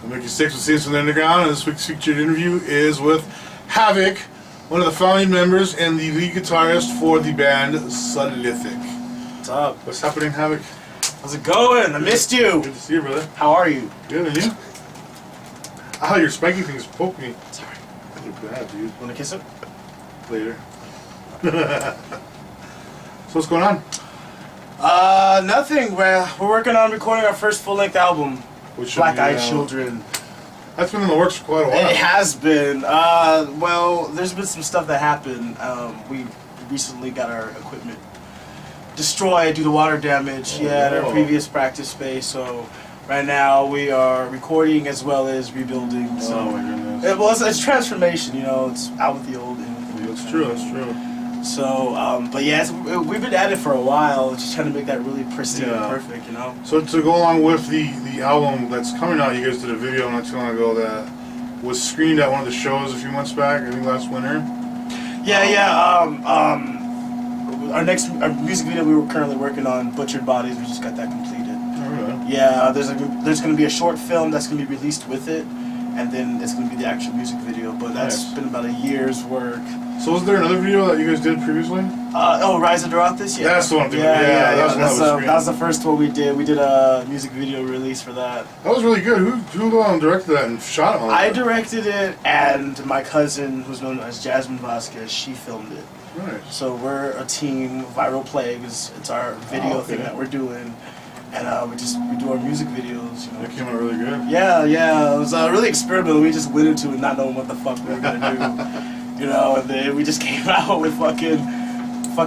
Mickey Sixx with Scenes from the Underground, and this week's featured interview is with Havok, one of the founding members and the lead guitarist for the band Saalythic. What's up? What's happening, Havok? How's it going? I missed you. Good to see you, brother. How are you? Good, and you? Oh, your spiky things poke me. Sorry. They're bad, dude. Want to kiss him? Later. So what's going on? Nothing. We're working on recording our first full-length album, Black Eyed Children. That's been in the works for quite a while. It has been. Well, there's been some stuff that happened. We recently got our equipment destroyed due to water damage at our previous practice space. So right now we are recording as well as rebuilding. So oh my goodness. It's transformation. You know, it's out with the old, in with the new. That's true. That's true. So, but yeah, we've been at it for a while, just trying to make that really pristine and perfect, you know? So to go along with the album that's coming out, you guys did a video not too long ago that was screened at one of the shows a few months back, I think last winter. Our music video we were currently working on, Butchered Bodies, we just got that completed. Oh, really? Yeah, there's going to be a short film that's going to be released with it, and then it's going to be the actual music video, but that's been about a year's work. So was there another video that you guys did previously? Rise of Deraathis, yeah. That's the one. That was the first one we did. We did a music video release for that. That was really good. Who directed that and shot it? I directed it, and my cousin, who's known as Jasmine Vasquez, she filmed it. Nice. So we're a team. Viral Plague it's our video thing that we're doing, and we do our music videos. You know. It came out really good. Yeah. It was really experimental. We just went into it not knowing what the fuck we were gonna do. You know, and then we just came out with fucking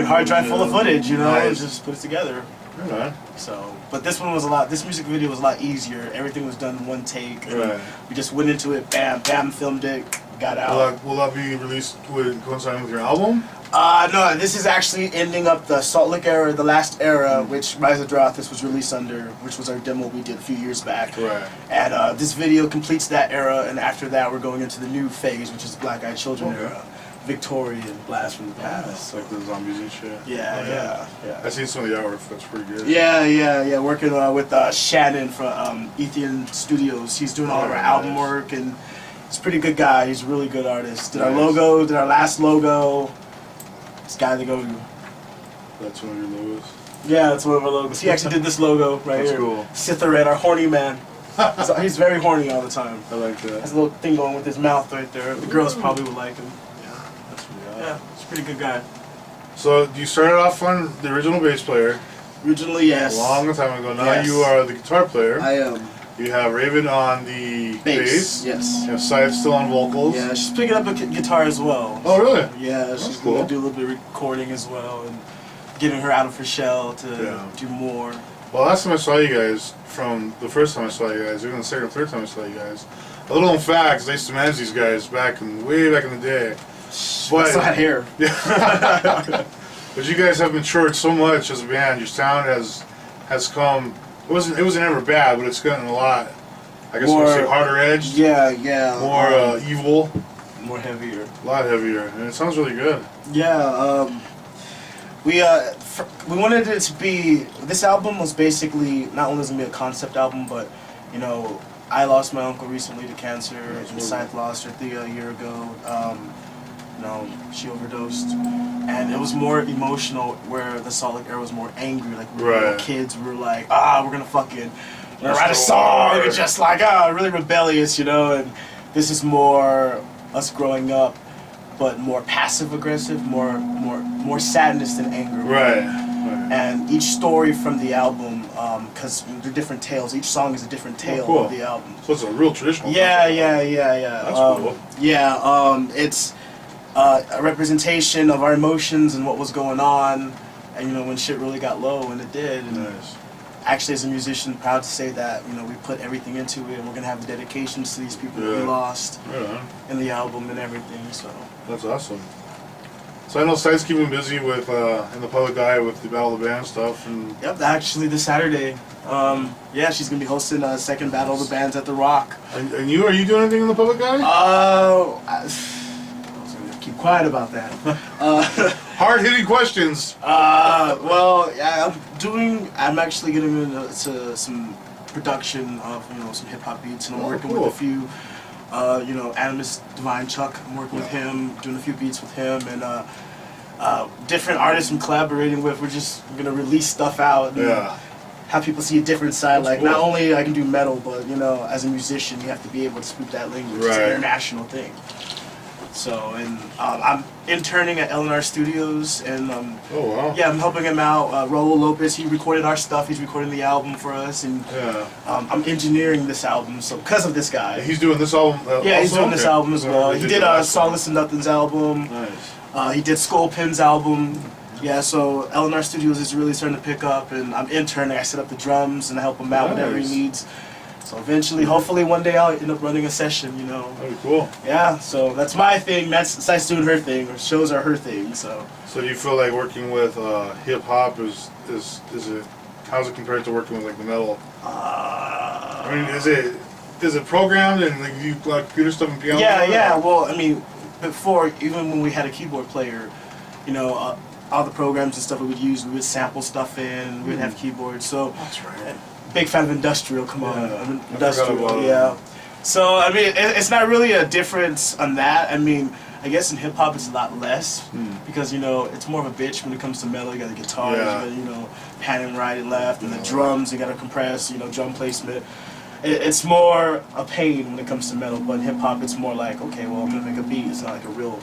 hard drive full of footage, you know, and just put it together. Right. So, but this music video was a lot easier. Everything was done in one take. Right. We just went into it, bam, filmed it, got out. Will that be released coinciding with your album? No, this is actually ending up the Saalythic era, the last era, which Rise of Deraathis was released under, which was our demo we did a few years back. Right. And this video completes that era, and after that we're going into the new phase, which is the Black Eyed Children era. Victorian, Blast from the Past. Like the zombies and shit. Yeah. I've seen some of the artwork, that's pretty good. Yeah. Working with Shannon from Ethian Studios. He's doing all of our album work, and he's a pretty good guy. He's a really good artist. Did our logo, did our last logo. This guy to go to. That's one of your logos? Yeah, that's one of our logos. He actually did this logo right here. That's cool. Sitharet, our horny man. So he's very horny all the time. I like that. Has a little thing going with his mouth right there. The girls probably would like him. Yeah, he's a pretty good guy. So you started off on the original bass player. Originally, yes. A long time ago. Now you are the guitar player. I am. You have Raven on the bass. Yes. You have Scythe still on vocals. Yeah, she's picking up a guitar as well. Oh, really? Yeah, she's going to do a little bit of recording as well and getting her out of her shell to do more. Well, last time I saw you guys, from the first time I saw you guys, even the second or third time I saw you guys, a little known fact, 'cause I used to manage these guys way back in the day. But it's not here. Yeah. But you guys have matured so much as a band. Your sound has come. It wasn't ever bad, but it's gotten a lot. I guess we'll say harder edged. Yeah. More evil. More heavier. A lot heavier, and it sounds really good. Yeah. We wanted it to be. This album was basically not only gonna be a concept album, but you know, I lost my uncle recently to cancer, and Scythe lost her thier a year ago. You know, she overdosed, and it was more emotional. Where the Saalythic era was more angry. Like we were kids, we were like, we're gonna write a song, and just like really rebellious, you know. And this is more us growing up, but more passive aggressive, more sadness than anger. Right. And each story from the album, because they're different tales. Each song is a different tale of the album. So it's a real traditional. Yeah. That's cool. Yeah. It's a representation of our emotions and what was going on, and you know when shit really got low, and it did. And nice. Actually, as a musician, proud to say that you know we put everything into it, and we're gonna have the dedications to these people that we lost in the album and everything. So that's awesome. So I know Scythe's keeping busy with in the public eye with the Battle of the Band stuff. And yep, actually this Saturday. Yeah, she's gonna be hosting a second Battle of the Bands at the Rock. And are you doing anything in the public eye? Keep quiet about that. Hard-hitting questions. Well, yeah, I'm actually getting into some production of some hip hop beats, and I'm working cool. with a few. Animus Divine Chuck. I'm working with him, doing a few beats with him, and different artists I'm collaborating with. We're just gonna release stuff out. And have people see a different side. Like not only I can do metal, but as a musician, you have to be able to speak that language. It's an international thing. So, and I'm interning at L&R Studios, and I'm helping him out. Raul Lopez, he recorded our stuff. He's recording the album for us, and I'm engineering this album. So because of this guy, he's doing this album. He's doing this album as well. He did Songless and Nothing's album. Nice. He did Skullpin's album. Yeah, so L&R Studios is really starting to pick up, and I'm interning. I set up the drums and I help him out whatever he needs. So eventually, hopefully one day I'll end up running a session, That'd be cool. Yeah, so that's my thing. That's doing her thing. Her shows are her thing, so. So do you feel like working with hip-hop is it, how's it compared to working with like the metal? I mean, is it programmed and like you like computer stuff and piano? Yeah. Well, I mean, before, even when we had a keyboard player, all the programs and stuff we would use, we would sample stuff in, we would have keyboards. So that's right. Big fan of industrial. Come on, industrial. Yeah. So I mean, it's not really a difference on that. I mean, I guess in hip hop it's a lot less because it's more of a bitch when it comes to metal. You got the guitars, you got pan and right and left, and the drums. You got to compress. Drum placement. It's more a pain when it comes to metal, but in hip hop it's more like, okay, well I'm gonna make a beat. It's not like a real.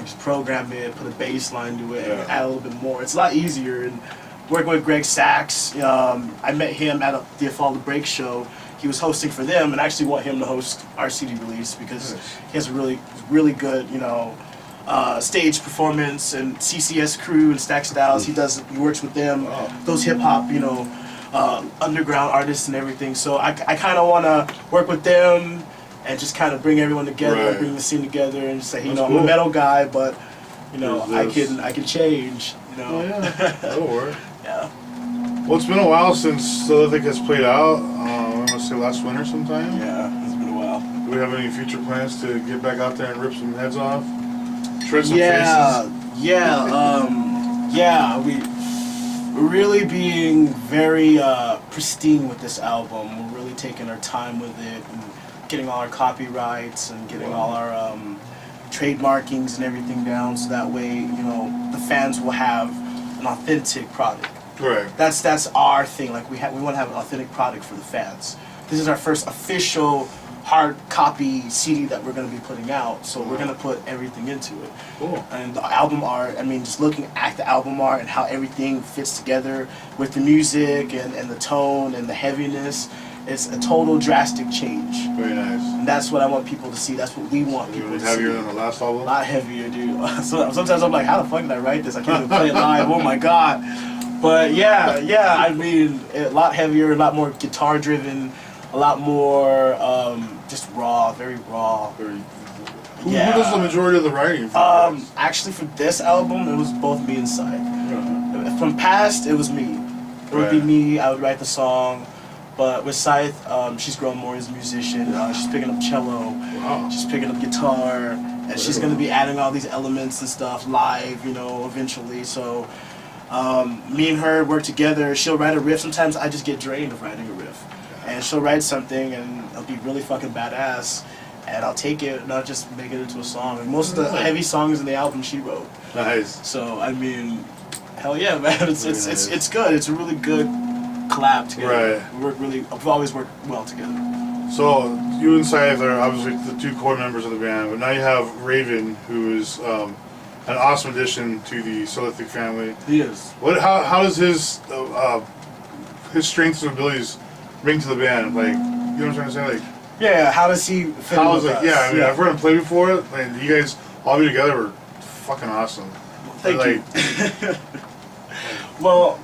Just program it, put a bass line to it, and add a little bit more. It's a lot easier. And working with Greg Sachs, I met him at the Fall to Break show. He was hosting for them, and I actually want him to host our CD release because he has a really good, stage performance, and CCS crew and Stack Styles. He works with them, those hip hop, underground artists and everything. So I kind of want to work with them and just kind of bring everyone together, bring the scene together, and just say, I'm a metal guy, but I can change. That'll work. Yeah. Well, it's been a while since Saalythic has played out. I want to say last winter sometime. Yeah, it's been a while. Do we have any future plans to get back out there and rip some heads off? Shred some faces? We're really being very pristine with this album. We're really taking our time with it and getting all our copyrights and getting all our trademarkings and everything down, so that way the fans will have an authentic product. Correct. That's our thing. Like we want to have an authentic product for the fans. This is our first official hard copy CD that we're going to be putting out, so we're going to put everything into it. Cool. And the album art, I mean, just looking at the album art and how everything fits together with the music and the tone and the heaviness, it's a total drastic change. Very nice. And that's what I want people to see. That's what we want people to see. Heavier than the last album? A lot heavier, dude. So, sometimes I'm like, how the fuck did I write this? I can't even play it live. Oh my god. But yeah, I mean, a lot heavier, a lot more guitar driven, a lot more just raw, very raw. Who does the majority of the writing for this? Actually, for this album, it was both me and Sai. From past, it was me. It would be me. I would write the song. But with Scythe, she's grown more as a musician. She's picking up cello. She's picking up guitar, and she's going to be adding all these elements and stuff live, eventually. So me and her work together. She'll write a riff. Sometimes I just get drained of writing a riff, and she'll write something, and it'll be really fucking badass. And I'll take it and I'll just make it into a song. And most of the heavy songs in the album she wrote. Nice. So I mean, hell yeah, man! It's good. It's a really good collab together. Right. We've always worked well together. So you and Scythe are obviously the two core members of the band, but now you have Raven, who is an awesome addition to the Saalythic family. He is. How does his strengths and abilities bring to the band? Like, you know what I'm trying to say? Like, yeah. How does he fit in with us? Yeah, I mean, I've heard him play before, and you guys all be together were fucking awesome. Thank you. Well,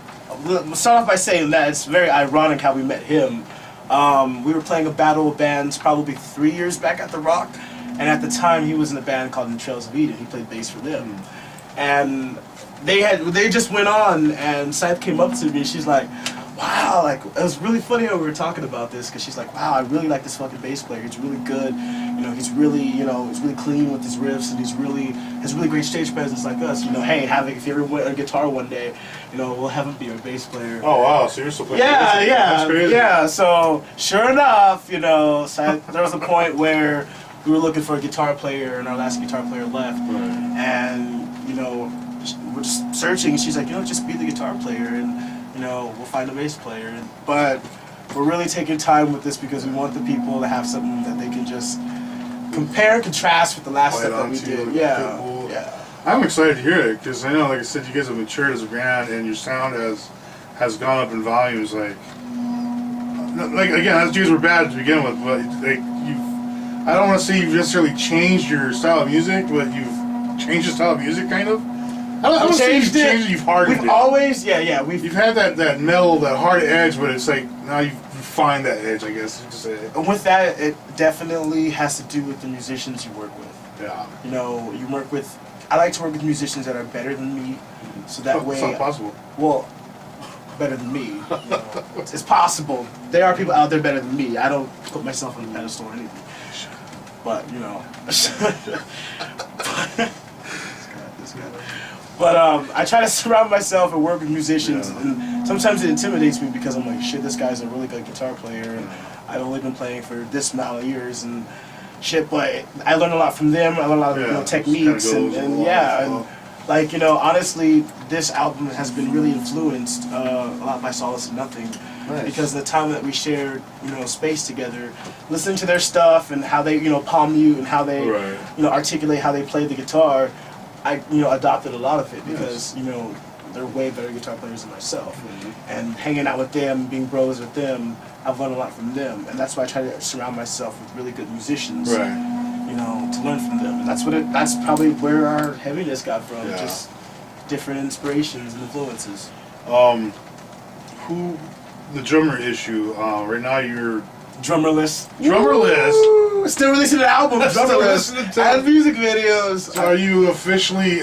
we'll start off by saying that it's very ironic how we met him. We were playing a battle of bands probably 3 years back at the Rock, and at the time he was in a band called The Trails of Eden. He played bass for them, and they just went on, and Scythe came up to me. She's like, "Wow, wow, like, it was really funny when we were talking about this, because she's like, wow, I really like this fucking bass player. He's really good. You know, he's really, he's really clean with his riffs, and has really great stage presence like us. You know, hey, Havok, if you ever want a guitar one day, we'll have him be our bass player. Oh, wow, so you're still playing bass? Yeah, That's crazy. yeah. So, sure enough, there was a point where we were looking for a guitar player, and our last guitar player left. Right. And, we're just searching, and she's like, just be the guitar player, and, we'll find a bass player. But we're really taking time with this because we want the people to have something that they can just compare and contrast with the last stuff that we did. Yeah, cool. yeah. I'm excited to hear it because I know, like I said, you guys have matured as a band, and your sound has gone up in volumes. Like again, those dudes were bad to begin with, but I don't want to say you've necessarily changed your style of music, but you've changed the style of music, kind of. I don't say you've changed it. You've hardened it. We've always, You've had that metal, that hard edge, but it's like now you find that edge, I guess you could say. And with that, it definitely has to do with the musicians you work with. Yeah. You work with. I like to work with musicians that are better than me, so that way. It's not possible. Well, better than me. It's possible. There are people out there better than me. I don't put myself on a pedestal or anything. But this guy. But I try to surround myself and work with musicians, and sometimes it intimidates me because I'm like, shit, this guy's a really good guitar player, and I've only been playing for this amount of years and shit. But I learn a lot from them. I learn a lot of techniques, and honestly, this album has been really influenced a lot by Solace and Nothing. Nice. Because the time that we shared, space together, listening to their stuff and how they, palm mute and how they, articulate how they play the guitar, I, adopted a lot of it because, they're way better guitar players than myself. Mm-hmm. And hanging out with them, being bros with them, I've learned a lot from them. And that's why I try to surround myself with really good musicians, to learn from them. And that's probably where our heaviness got from, just different inspirations and influences. The drummer issue, right now you're... Drummerless. Drummerless? Woo! Still releasing an album, drummerless. And music videos. So are you officially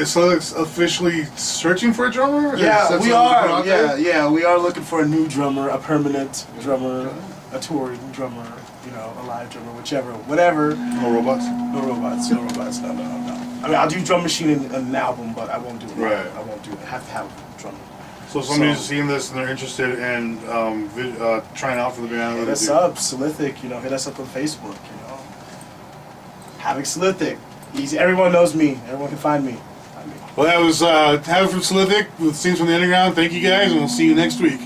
searching for a drummer? Yeah, we are. Yeah, we are looking for a new drummer, a permanent drummer, a touring drummer, a live drummer, whatever. No robots? No robots, no. I mean, I'll do drum machine in an album, but I won't do it. Right. I won't do it. I have to have a drummer. So somebody's seeing this and they're interested in trying out for the band. Hit us up, Saalythic. Hit us up on Facebook. Havok Saalythic. Easy. Everyone knows me. Everyone can find me. Well, that was Havok from Saalythic with Scenes from the Underground. Thank you guys, and we'll see you next week.